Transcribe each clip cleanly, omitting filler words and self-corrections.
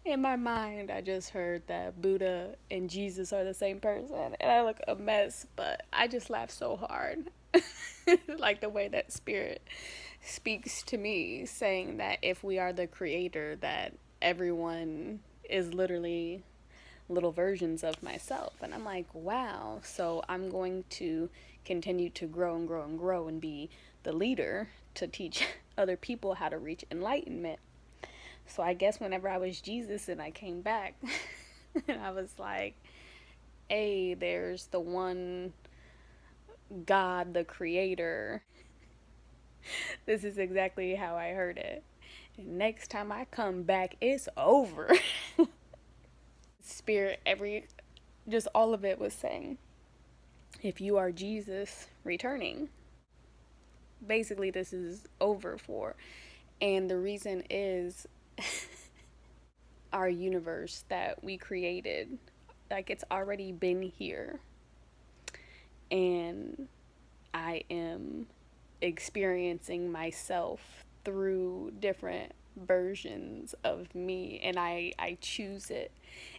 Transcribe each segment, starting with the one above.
In my mind, I just heard that Buddha and Jesus are the same person, and I look a mess, but I just laugh so hard. Like the way that spirit speaks to me, saying that if we are the creator, that everyone is literally little versions of myself. And I'm like, wow. So I'm going to continue to grow and grow and grow and be the leader to teach other people how to reach enlightenment. So I guess whenever I was Jesus and I came back, and I was like, hey, there's the one God, the creator. This is exactly how I heard it. And next time I come back, it's over. Spirit, just all of it was saying, if you are Jesus returning, basically this is over for. And the reason is our universe that we created, like it's already been here. And I am experiencing myself through different versions of me, and I choose it,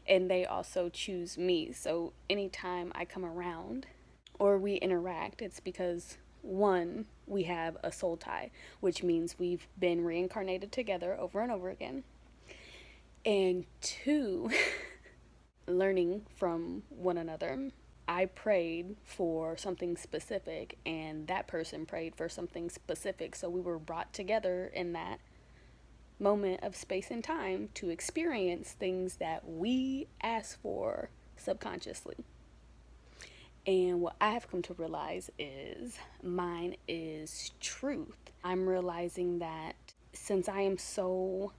and they also choose me. So anytime I come around or we interact, it's because one, we have a soul tie, which means we've been reincarnated together over and over again, and two, learning from one another. I prayed for something specific, and that person prayed for something specific. So we were brought together in that moment of space and time to experience things that we asked for subconsciously. And what I have come to realize is mine is truth. I'm realizing that since I am so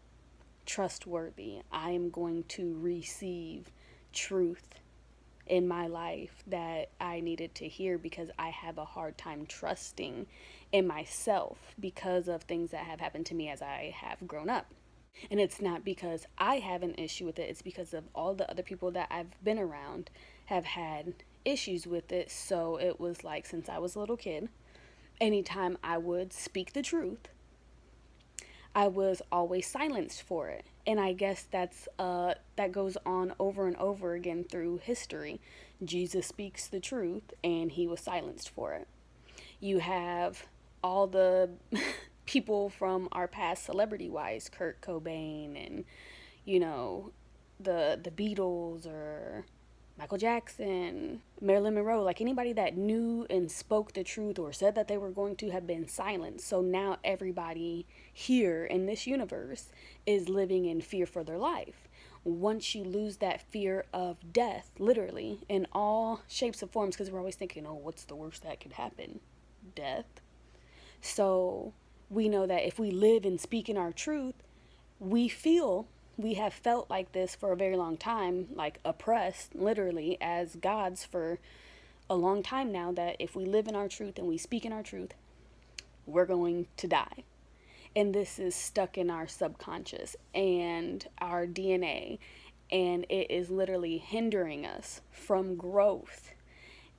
trustworthy, I am going to receive truth in my life that I needed to hear, because I have a hard time trusting in myself because of things that have happened to me as I have grown up. And it's not because I have an issue with it, it's because of all the other people that I've been around have had issues with it. So it was like, since I was a little kid, anytime I would speak the truth, I was always silenced for it. And I guess that goes on over and over again through history. Jesus speaks the truth and he was silenced for it. You have all the people from our past celebrity wise, Kurt Cobain and you know the Beatles or Michael Jackson, Marilyn Monroe, like anybody that knew and spoke the truth or said that they were going to, have been silenced. So now everybody here in this universe is living in fear for their life. Once you lose that fear of death, literally, in all shapes and forms, because we're always thinking, oh, what's the worst that could happen? Death. So we know that if we live and speak in our truth, we have felt like this for a very long time, like oppressed literally as gods for a long time now, that if we live in our truth and we speak in our truth, we're going to die. And this is stuck in our subconscious and our DNA, and it is literally hindering us from growth.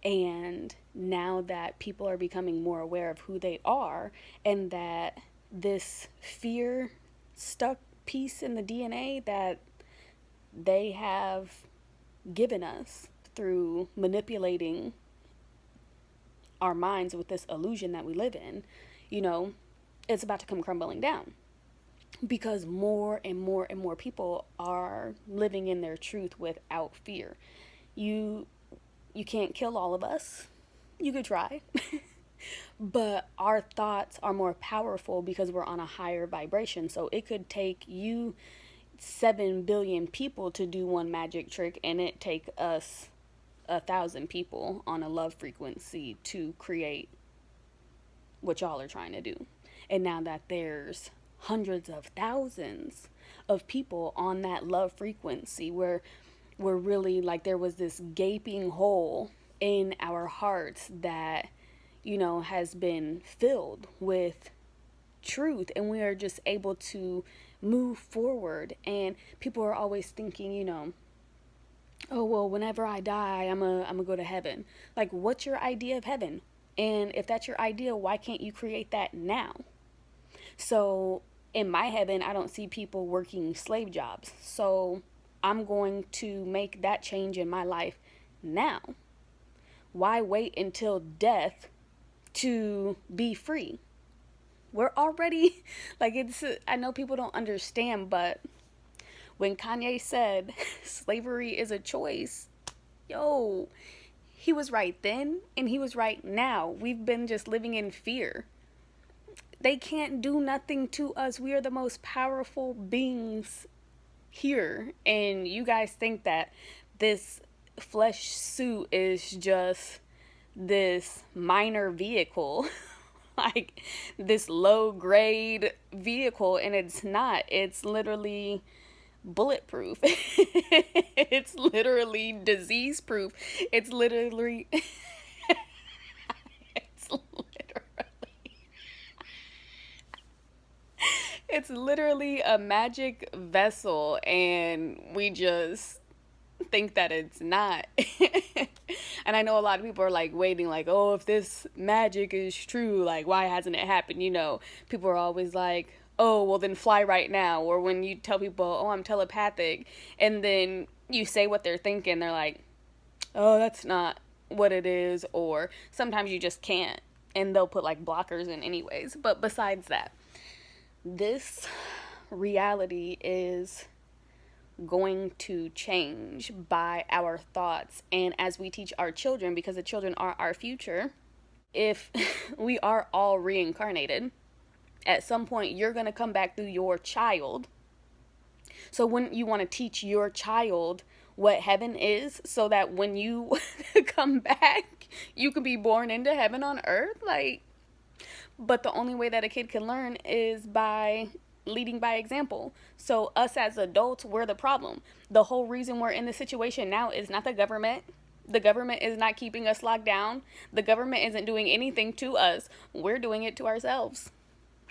And now that people are becoming more aware of who they are, and that this fear stuck piece in the DNA that they have given us through manipulating our minds with this illusion that we live in, it's about to come crumbling down, because more and more and more people are living in their truth without fear. You can't kill all of us. You could try. But our thoughts are more powerful because we're on a higher vibration. So it could take you 7 billion people to do one magic trick, and it take us 1,000 people on a love frequency to create what y'all are trying to do. And now that there's hundreds of thousands of people on that love frequency, where we're really like, there was this gaping hole in our hearts that has been filled with truth, and we are just able to move forward. And people are always thinking, oh, well, whenever I die, I'm a go to heaven. Like, what's your idea of heaven? And if that's your idea, why can't you create that now? So in my heaven, I don't see people working slave jobs. So I'm going to make that change in my life now. Why wait until death to be free? We're already, like, I know people don't understand, but when Kanye said slavery is a choice, yo, he was right then and he was right now. We've been just living in fear. They can't do nothing to us. We are the most powerful beings here. And you guys think that this flesh suit is just this minor vehicle, like this low grade vehicle, and it's not. It's literally bulletproof. It's literally disease proof. It's literally it's literally a magic vessel, and we just think that it's not. And I know a lot of people are like waiting, like, oh, if this magic is true, like, why hasn't it happened? You know, people are always like, oh, well, then fly right now. Or when you tell people, oh, I'm telepathic, and then you say what they're thinking, they're like, oh, that's not what it is. Or sometimes you just can't, and they'll put like blockers in anyways. But besides that, this reality is going to change by our thoughts, and as we teach our children, because the children are our future. If we are all reincarnated, at some point you're going to come back through your child. So wouldn't you want to teach your child what heaven is, so that when you come back, you can be born into heaven on earth? Like, but the only way that a kid can learn is by leading by example. So us as adults, we're the problem. The whole reason we're in this situation now is not the government. The government is not keeping us locked down. The government isn't doing anything to us. We're doing it to ourselves.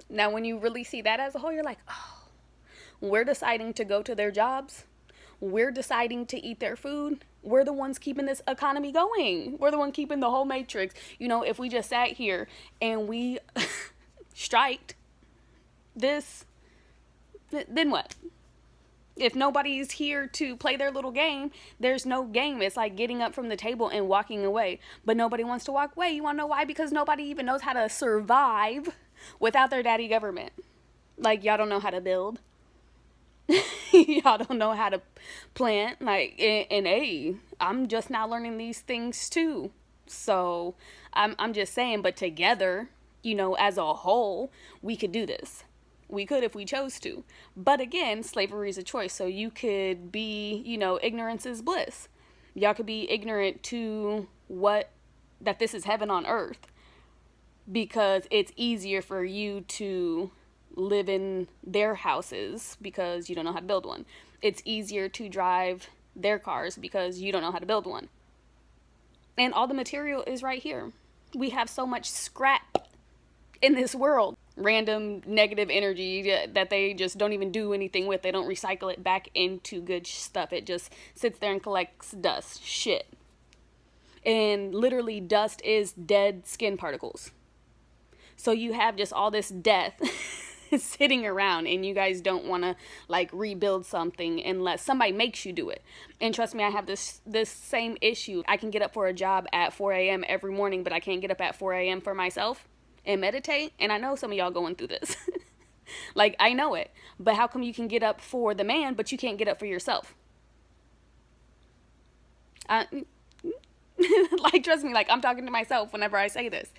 Now, when you really see that as a whole, you're like, oh, we're deciding to go to their jobs. We're deciding to eat their food. We're the ones keeping this economy going. We're the one keeping the whole matrix. You know, if we just sat here and we striked this, then what? If nobody's here to play their little game, there's no game. It's like getting up from the table and walking away. But nobody wants to walk away. You want to know why? Because nobody even knows how to survive without their daddy government. Like, y'all don't know how to build. Y'all don't know how to plant. Like, and hey, I'm just now learning these things too. So I'm just saying, but together, you know, as a whole, we could do this. We could if we chose to. But again, slavery is a choice. So you could be, you know, ignorance is bliss. Y'all could be ignorant to that this is heaven on earth, because it's easier for you to live in their houses because you don't know how to build one. It's easier to drive their cars because you don't know how to build one. And all the material is right here. We have so much scrap in this world. Random negative energy that they just don't even do anything with. They don't recycle it back into good stuff. It just sits there and collects dust. Shit. And literally dust is dead skin particles. So you have just all this death sitting around, and you guys don't want to like rebuild something unless somebody makes you do it. And trust me, I have this same issue. I can get up for a job at 4 a.m. every morning, but I can't get up at 4 a.m. for myself and meditate. And I know some of y'all going through this. Like, I know it. But how come you can get up for the man, but you can't get up for yourself? Like, trust me, like, I'm talking to myself whenever I say this.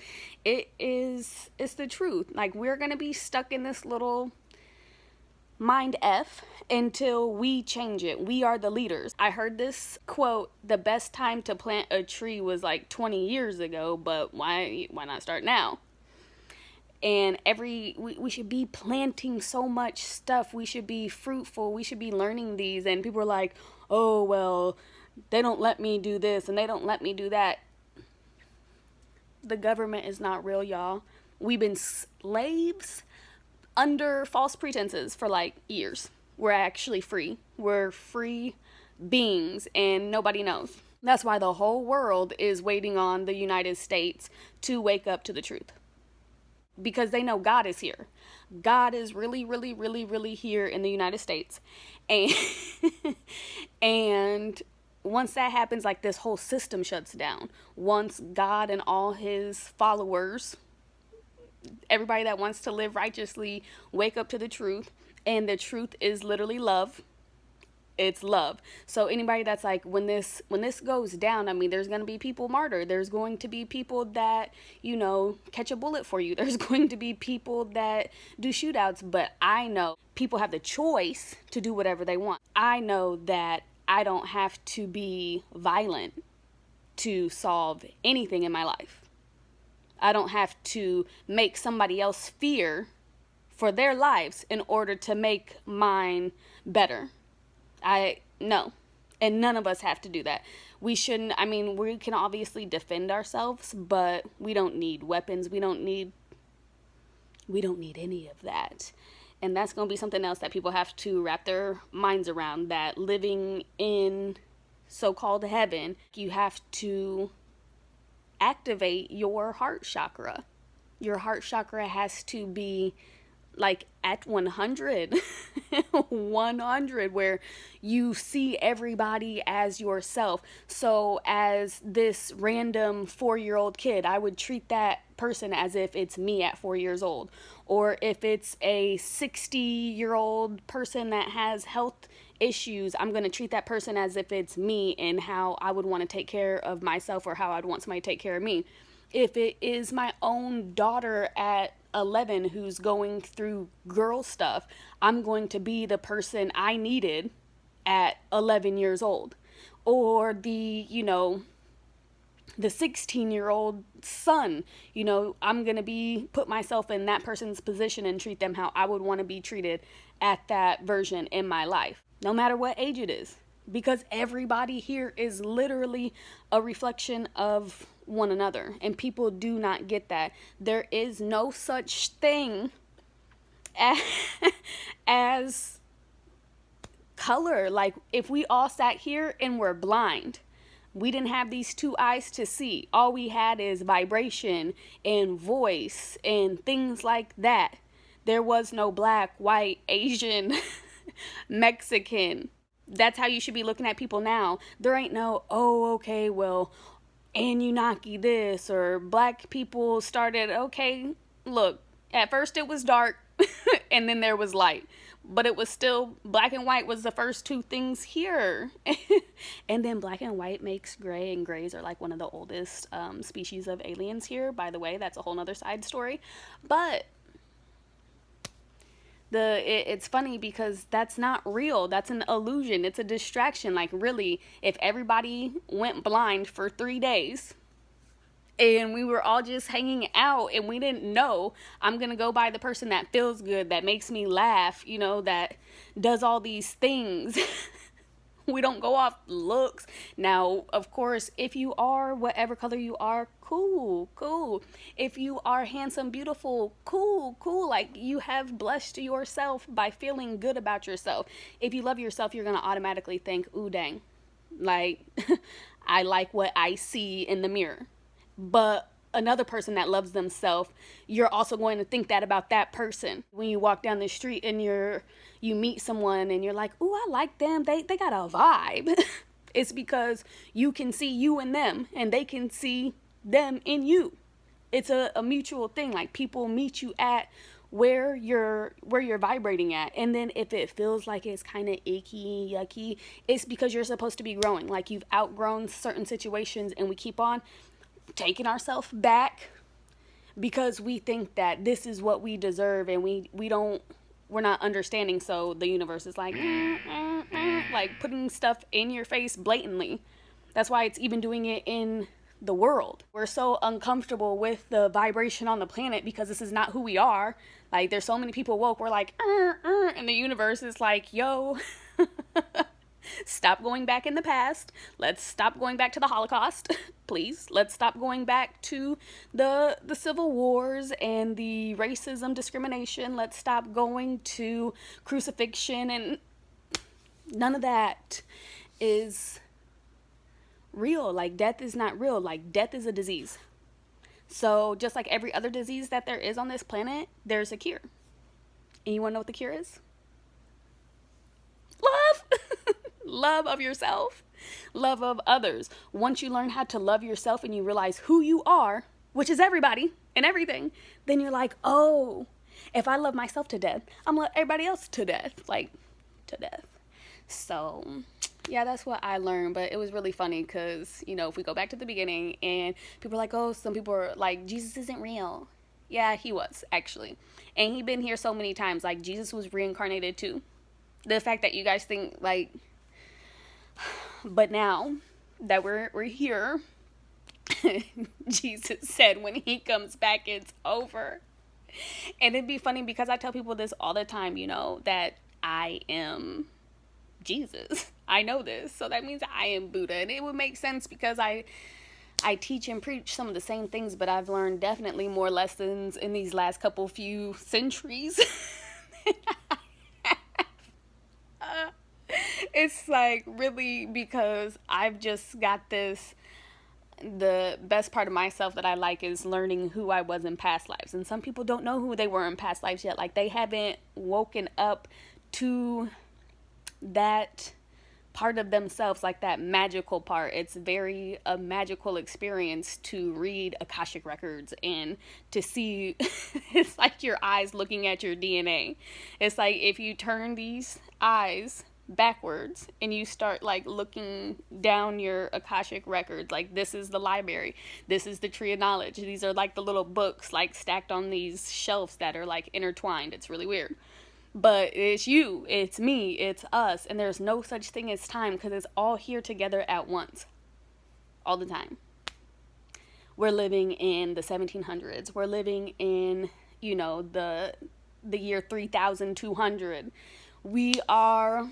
It's the truth. Like, we're going to be stuck in this little mind F until we change it. We are the leaders. I heard this quote, the best time to plant a tree was like 20 years ago, but why not start now? And we should be planting so much stuff. We should be fruitful. We should be learning these. And people are like, oh, well, they don't let me do this and they don't let me do that. The government is not real, y'all. We've been slaves under false pretenses for like years. We're actually free. We're free beings, and nobody knows. That's why the whole world is waiting on the United States to wake up to the truth. because they know God is here. God is really, really, really, really here in the United States. And and once that happens, like, this whole system shuts down. Once God and all his followers, everybody that wants to live righteously, wake up to the truth, and the truth is literally love. It's love. So anybody that's like, when this goes down, I mean, there's going to be people martyred. There's going to be people that, catch a bullet for you. There's going to be people that do shootouts. But I know people have the choice to do whatever they want. I know that I don't have to be violent to solve anything in my life. I don't have to make somebody else fear for their lives in order to make mine better. No. And none of us have to do that. We shouldn't, I mean, we can obviously defend ourselves, but we don't need weapons. We don't need any of that. And that's going to be something else that people have to wrap their minds around, that living in so-called heaven, you have to activate your heart chakra. Your heart chakra has to be like at 100 100, where you see everybody as yourself. So as this random 4-year-old kid, I would treat that person as if it's me at 4 years old. Or if it's a 60-year-old person that has health issues, I'm going to treat that person as if it's me and how I would want to take care of myself, or how I'd want somebody to take care of me. If it is my own daughter at 11 who's going through girl stuff, I'm going to be the person I needed at 11 years old. Or the 16-year-old son, I'm going to put myself in that person's position and treat them how I would want to be treated at that version in my life, no matter what age it is. Because everybody here is literally a reflection of one another, and people do not get that. There is no such thing as color. Like, if we all sat here and were blind, we didn't have these two eyes to see. All we had is vibration and voice and things like that. There was no black, white, Asian, Mexican. That's how you should be looking at people now. There ain't no, Anunnaki this, or black people started, look, at first it was dark and then there was light. But it was still, black and white was the first two things here. And then black and white makes gray, and grays are like one of the oldest species of aliens here. By the way, that's a whole nother side story. But it's funny because that's not real. That's an illusion. It's a distraction. Like, really, if everybody went blind for 3 days and we were all just hanging out and we didn't know, I'm going to go by the person that feels good, that makes me laugh, that does all these things. We don't go off looks. Now, of course, if you are whatever color you are, cool. If you are handsome, beautiful, cool. Like, you have blessed yourself by feeling good about yourself. If you love yourself, you're going to automatically think, ooh, dang. Like, I like what I see in the mirror. But another person that loves themselves, you're also going to think that about that person. When you walk down the street and you meet someone and you're like, ooh, I like them. They got a vibe. It's because you can see you in them and they can see them in you. It's a mutual thing. Like, people meet you at where you're vibrating at. And then if it feels like it's kind of icky, yucky, it's because you're supposed to be growing. Like, you've outgrown certain situations, and we keep on taking ourselves back because we think that this is what we deserve, and we're not understanding. So the universe is like, like putting stuff in your face blatantly. That's why it's even doing it in the world. We're so uncomfortable with the vibration on the planet because this is not who we are. Like, there's so many people woke, we're like, and the universe is like, yo, stop going back in the past. Let's stop going back to the Holocaust, please. Let's stop going back to the civil wars and the racism, discrimination. Let's stop going to crucifixion, and none of that is real. Like, death is not real. Like, death is a disease. So just like every other disease that there is on this planet, there's a cure. And you want to know what the cure is? Love. Love of yourself, love of others. Once you learn how to love yourself and you realize who you are, which is everybody and everything, then you're like, oh, if I love myself to death, I'm gonna love everybody else to death, like to death. So yeah, that's what I learned. But it was really funny because, you know, if we go back to the beginning and people are like, oh, some people are like, Jesus isn't real. Yeah, he was actually. And he'd been here so many times. Like, Jesus was reincarnated too. The fact that you guys think like, but now that we're here, Jesus said when he comes back, it's over. And it'd be funny because I tell people this all the time, you know, that I am Jesus. I know this. So that means I am Buddha. And it would make sense because I teach and preach some of the same things, but I've learned definitely more lessons in these last couple few centuries. It's like really because I've just got this. The best part of myself that I like is learning who I was in past lives. And some people don't know who they were in past lives yet. Like, they haven't woken up to that part of themselves, like that magical part. It's very a magical experience to read Akashic records and to see. It's like your eyes looking at your DNA. It's like if you turn these eyes backwards and you start like looking down your Akashic records, like this is the library, this is the tree of knowledge, these are like the little books like stacked on these shelves that are like intertwined. It's really weird, but it's you, it's me, it's us, and there's no such thing as time because it's all here together at once, all the time. We're living in the 1700s, we're living in, you know, the year 3200. We are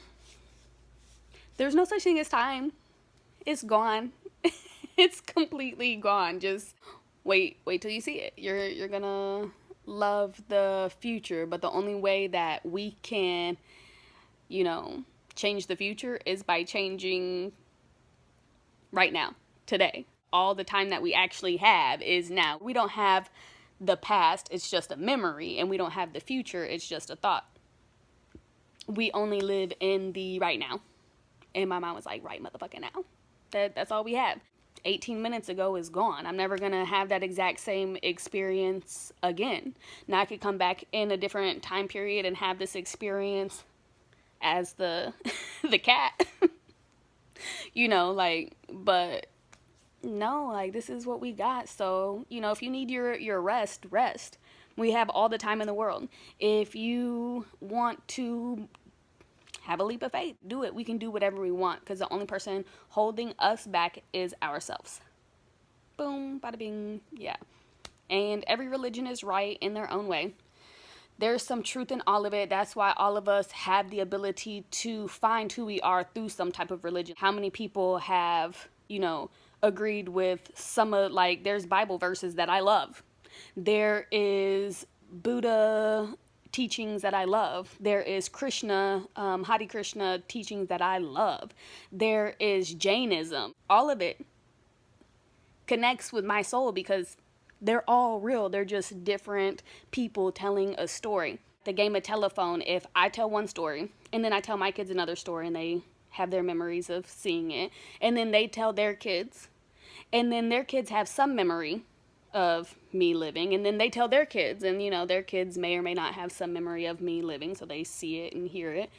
There's no such thing as time. It's gone. It's completely gone. Just wait till you see it. You're gonna love the future, but the only way that we can, you know, change the future is by changing right now, today. All the time that we actually have is now. We don't have the past, it's just a memory, and we don't have the future, it's just a thought. We only live in the right now. And my mom was like, right motherfucking now. That's all we have. 18 minutes ago is gone. I'm never going to have that exact same experience again. Now I could come back in a different time period and have this experience as the the cat. You know, like, but no, like, this is what we got. So, you know, if you need your rest. We have all the time in the world. If you want to have a leap of faith, do it. We can do whatever we want because the only person holding us back is ourselves. Boom, bada bing, yeah. And every religion is right in their own way. There's some truth in all of it. That's why all of us have the ability to find who we are through some type of religion. How many people have, you know, agreed with some of, like, there's Bible verses that I love. There is Buddha teachings that I love. There is Krishna, Hare Krishna teachings that I love. There is Jainism. All of it connects with my soul because they're all real. They're just different people telling a story. The game of telephone, if I tell one story and then I tell my kids another story and they have their memories of seeing it, and then they tell their kids, and then their kids have some memory of me living, and then they tell their kids, and you know, their kids may or may not have some memory of me living, so they see it and hear it,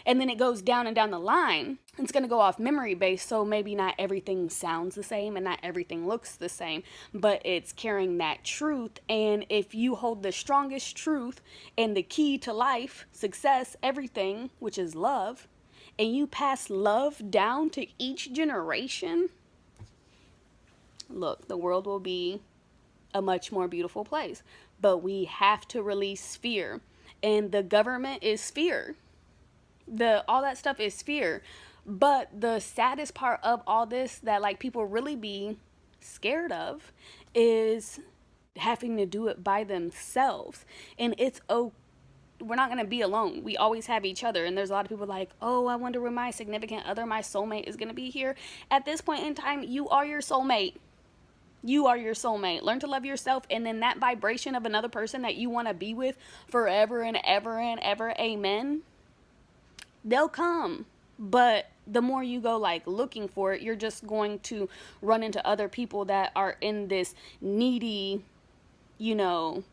and then it goes down and down the line. It's going to go off memory based, so maybe not everything sounds the same and not everything looks the same, but it's carrying that truth. And if you hold the strongest truth and the key to life, success, everything, which is love, and you pass love down to each generation, look, the world will be a much more beautiful place. But we have to release fear, and the government is fear. All that stuff is fear. But the saddest part of all this that like people really be scared of is having to do it by themselves. And it's okay. We're not going to be alone. We always have each other. And there's a lot of people like, oh, I wonder when my significant other, my soulmate, is going to be here. At this point in time, you are your soulmate. You are your soulmate. Learn to love yourself, and then that vibration of another person that you want to be with forever and ever and ever, amen, they'll come. But the more you go like looking for it, you're just going to run into other people that are in this needy, you know,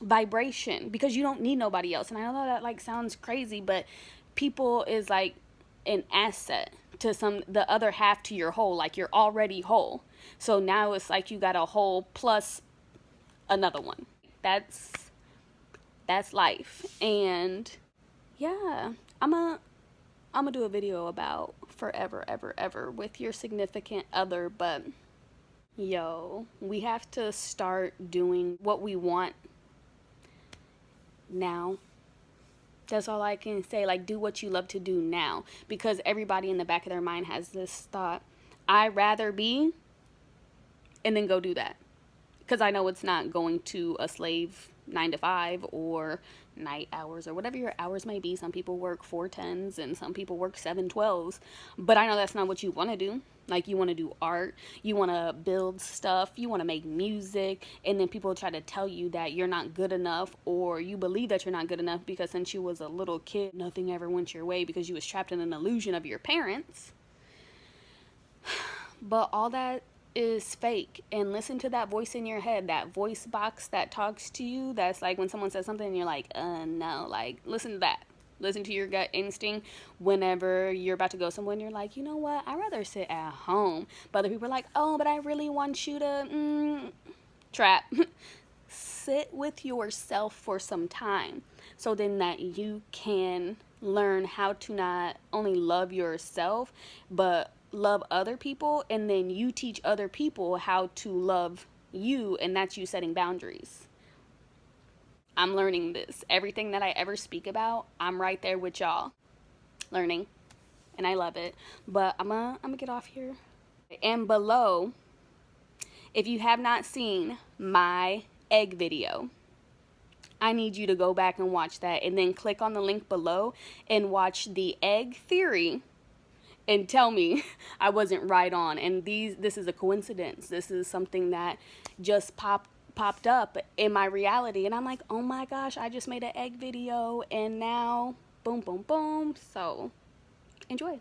vibration, because you don't need nobody else. And I know that like sounds crazy, but people is like an asset to some the other half to your whole. Like, you're already whole, so now it's like you got a whole plus another one. That's life. And yeah, I'm gonna do a video about forever ever ever with your significant other. But yo, we have to start doing what we want now. That's all I can say. Like, do what you love to do now, because everybody in the back of their mind has this thought, I'd rather be, and then go do that, because I know it's not going to a slave 9 to 5 or night hours or whatever your hours may be. Some people work 4 10s and some people work 7 12s, but I know that's not what you want to do. Like, you want to do art, you want to build stuff, you want to make music, and then people try to tell you that you're not good enough, or you believe that you're not good enough because since you was a little kid, nothing ever went your way because you was trapped in an illusion of your parents. But all that is fake. And listen to that voice in your head, that voice box that talks to you, that's like when someone says something and you're like, no. Like, listen to that. Listen to your gut instinct whenever you're about to go somewhere and you're like, you know what, I'd rather sit at home. But other people are like, oh, but I really want you to trap. Sit with yourself for some time, so then that you can learn how to not only love yourself but love other people, and then you teach other people how to love you, and that's you setting boundaries. I'm learning this. Everything that I ever speak about, I'm right there with y'all learning, and I love it. But I'm gonna get off here. And below, if you have not seen my egg video, I need you to go back and watch that, and then click on the link below and watch the egg theory and tell me I wasn't right on. And this is a coincidence. This is something that just popped up in my reality, and I'm like, oh my gosh, I just made an egg video, and now boom boom boom. So enjoy.